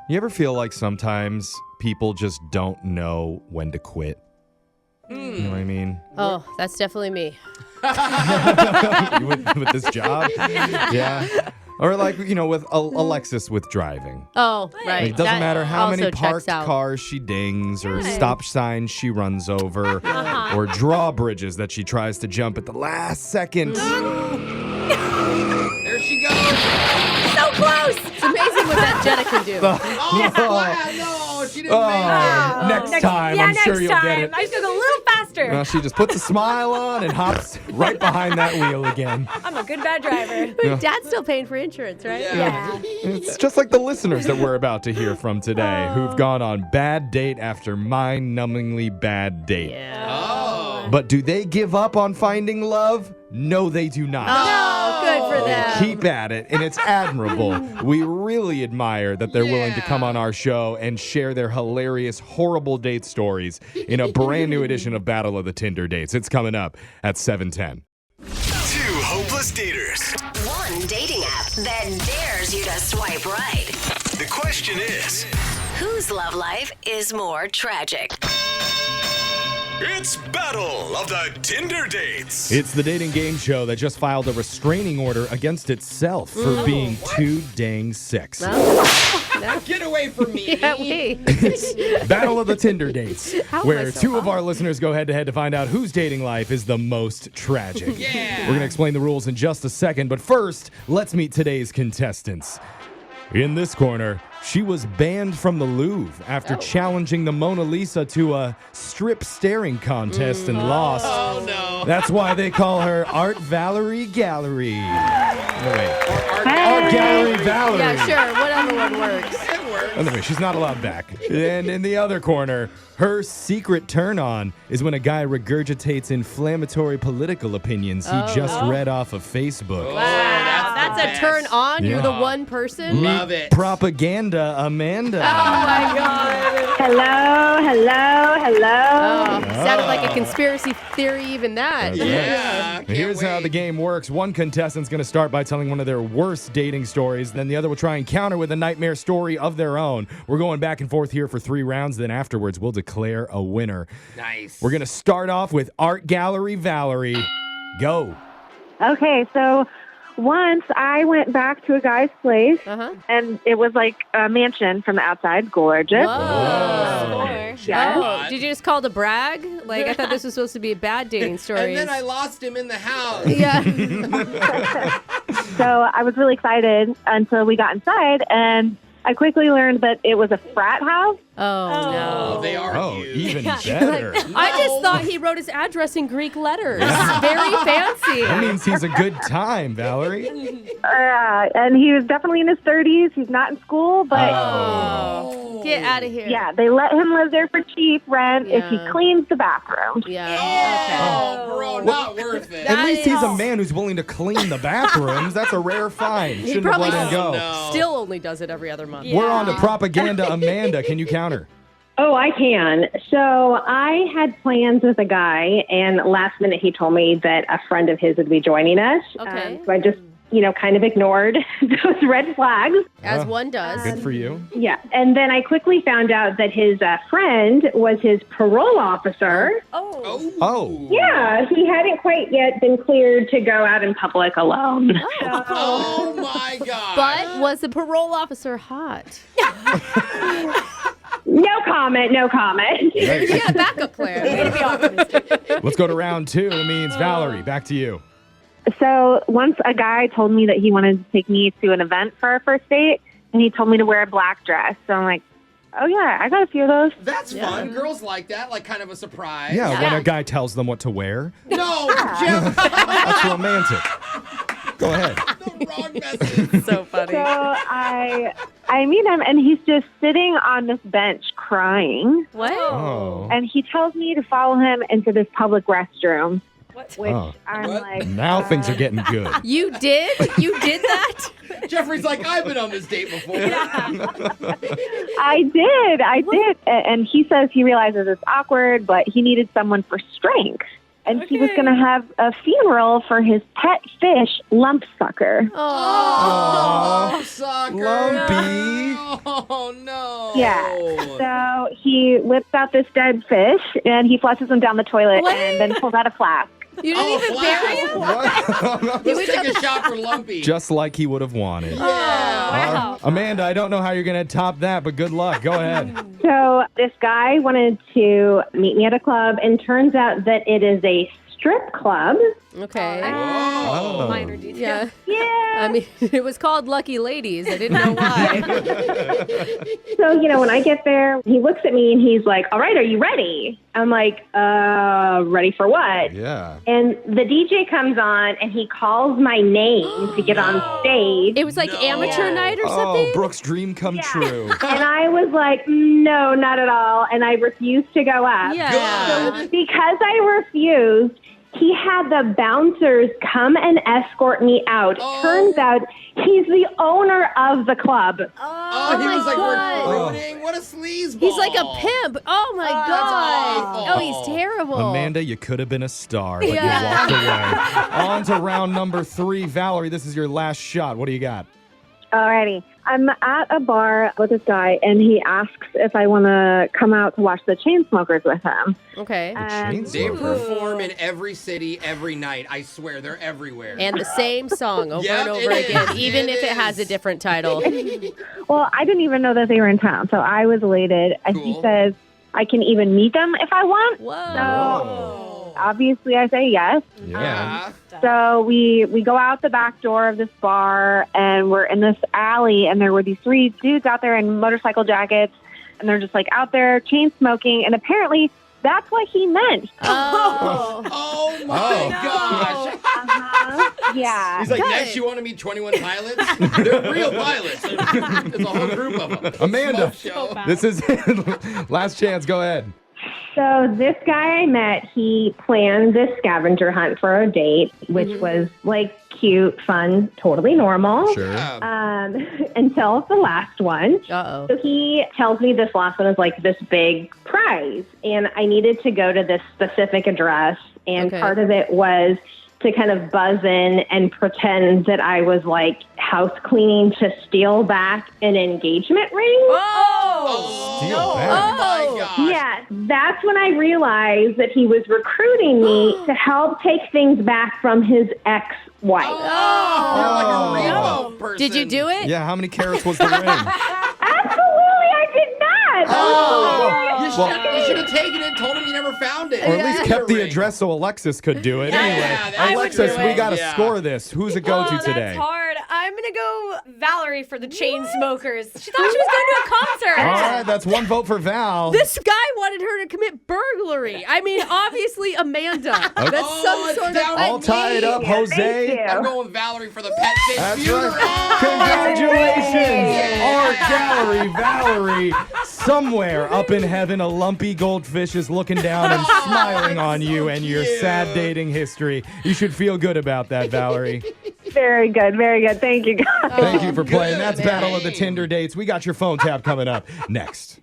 You ever feel like sometimes people just don't know when to quit? You know what I mean? Oh, that's definitely me. with this job? Yeah. Or like, with Alexis with driving. Oh, right. It doesn't matter how many also checks parked out. cars she dings or stop signs she runs over or drawbridges that she tries to jump at the last second. There she goes. So close! It's amazing what that Jenna can do. No, she didn't make it. Next time, I'm sure you'll get it. I just go a little faster. Well, she just puts a smile on and hops right behind that wheel again. I'm a good bad driver. Dad's still paying for insurance, right? Yeah. It's just like the listeners that we're about to hear from today who've gone on bad date after mind-numbingly bad date. Oh. But do they give up on finding love? No, they do not. Oh, good for They them. keep at it, and it's admirable. We really admire that they're willing to come on our show and share their hilarious, horrible date stories in a brand new edition of Battle of the Tinder Dates. It's coming up at 7:10. Two hopeless daters. One dating app that dares you to swipe right. The question is, Whose love life is more tragic? it's Battle of the Tinder Dates. It's the dating game show that just filed a restraining order against itself for being too dang sex. Get away from me. Yeah, wait. Battle of the Tinder Dates, How am I where so two of hot? our listeners go head-to-head to find out whose dating life is the most tragic. Yeah. We're going to explain the rules in just a second, but first, let's meet today's contestants. In this corner, she was banned from the Louvre after challenging the Mona Lisa to a strip staring contest and lost. Oh, no. That's why they call her Art Valerie Gallery. No, wait. Art Gallery Valerie. Yeah, sure. Whatever one works. It works. Anyway, she's not allowed back. And in the other corner, her secret turn-on is when a guy regurgitates inflammatory political opinions he just read off of Facebook. That's a turn on. You're the Yeah. one person. Love it. Propaganda Amanda. Oh my God. Hello. Oh, sounded like a conspiracy theory, even that. Yeah. can't Here's how wait. the game works. One contestant's going to start by telling one of their worst dating stories. Then the other will try and counter with a nightmare story of their own. We're going back and forth here for 3 rounds. Then afterwards, we'll declare a winner. Nice. We're going to start off with Art Gallery Valerie. Go. Okay, so once I went back to a guy's place, Uh-huh. and it was like a mansion from the outside, gorgeous. Whoa. Yes. Oh, did you just call to brag? Like, I thought this was supposed to be a bad dating story. And then I lost him in the house. Yeah. So I was really excited until we got inside, and I quickly learned that it was a frat house. Oh, no. They are Oh, huge. even better. I just thought he wrote his address in Greek letters. Very fancy. That means he's a good time, Valerie. And he was definitely in his 30s. He's not in school, but Oh, get out of here. yeah, they let him live there for cheap rent if he Yeah. cleans the bathroom. Yeah. Oh, bro, not worth it. At least he's a is- man who's willing to clean the bathrooms. That's a rare find. Shouldn't have probably let him go. No. Still only does it every other month. We're on to Propaganda Amanda. Can you counter? Oh, I can. So I had plans with a guy, and last minute he told me that a friend of his would be joining us. Okay. So I just, kind of ignored those red flags. As Oh, one does. Good for you. Yeah. And then I quickly found out that his friend was his parole officer. Oh. Yeah, he hadn't quite yet been cleared to go out in public alone. Oh, my God. But was the parole officer hot? No comment, no comment. Yeah, backup plan. Let's go to round 2. It means Valerie, back to you. So once a guy told me that he wanted to take me to an event for our first date, and he told me to wear a black dress. So I'm like, oh, yeah, I got a few of those. That's fun. Girls like that, like kind of a surprise. Yeah, when a guy tells them what to wear. No, Jeff. That's romantic. Go ahead. The wrong message. So funny. So I meet him, and he's just sitting on this bench crying. What? Oh. And he tells me to follow him into this public restroom, which Oh. I'm What? like, Now things are getting good. You did? You did that? Jeffrey's like, I've been on this date before. I did. And he says he realizes it's awkward, but he needed someone for strength. And he was going to have a funeral for his pet fish, Lumpsucker. Oh. Oh, sucker. Lumpy. Oh, no. Yeah. So he whips out this dead fish and he flushes him down the toilet What? and then pulls out a flask. You didn't even bury him? Let's take a shot for Lumpy. Just like he would have wanted. Wow. Amanda, I don't know how you're going to top that, but good luck. Go ahead. So this guy wanted to meet me at a club, and turns out that it is a strip club. Okay. Oh. Minor detail. Yeah. Yeah. I mean, it was called Lucky Ladies. I didn't know why. So, when I get there, he looks at me and he's like, all right, are you ready? I'm like, ready for what? Yeah. And the DJ comes on and he calls my name to get on stage. It was like amateur night or Oh, something? Brooke's dream come true. And I was like, no, not at all. And I refused to go up. Yeah. Because I refused, he had the bouncers come and escort me out. Turns out he's the owner of the club. Oh, he my was like God. recruiting. What a sleazeball. He's like a pimp. Oh my God. awful. Oh, he's terrible. Amanda, you could have been a star, but Yeah. you walked away. On to round number 3. Valerie, this is your last shot. What do you got? Alrighty. I'm at a bar with this guy, and he asks if I want to come out to watch the Chainsmokers with him. Okay. They perform in every city every night. I swear, they're everywhere. And the same song over Yep, and over it again, is. even It if it has a is. different title. Well, I didn't even know that they were in town, so I was elated. And he Cool. says I can even meet them if I want. Whoa. Obviously, I say yes. Yeah. So we go out the back door of this bar, and we're in this alley, and there were these 3 dudes out there in motorcycle jackets, and they're just like out there chain smoking, and apparently that's what he meant. Oh. Oh my gosh. Yeah. He's like, Good. next you want to meet 21 Pilots? They're real pilots. There's a whole group of them. Amanda, Smoke show. this is last chance. Go ahead. So this guy I met, he planned this scavenger hunt for a date, which was like cute, fun, totally normal. Sure. Until the last one. Uh-oh. So he tells me this last one is like this big prize, and I needed to go to this specific address, and Okay. part of it was to kind of buzz in and pretend that I was like house cleaning to steal back an engagement ring. Oh. Steal Oh back. my gosh. Yeah, that's when I realized that he was recruiting me to help take things back from his ex-wife. Oh, you're like a Oh. repo person. Did you do it? Yeah, how many carats was the ring? Absolutely, I did not. Oh. You should have taken it, told him you never found it. Or at least kept the Ring. address so Alexis could do it. Yeah, Anyway, I would Alexis, do we it. got to Yeah. score this. Who's it go to today? That's hard. I'm going to go Valerie for the Chainsmokers. She thought she was going to a concert. All right, that's 1 vote for Val. This guy wanted her to commit burglary. I mean, obviously Amanda. That's Oh, some it's sort down of. to All tied up, Thank Jose. you. I'm going with Valerie for the pet fish That's funeral. right. Congratulations, Art Gallery, Valerie. Somewhere up in heaven, a lumpy goldfish is looking down and smiling on you and your sad dating history. You should feel good about that, Valerie. Very good. Very good. Thank you, guys. Thank you for playing. That's man. Battle of the Tinder Dates. We got your phone tap coming up next.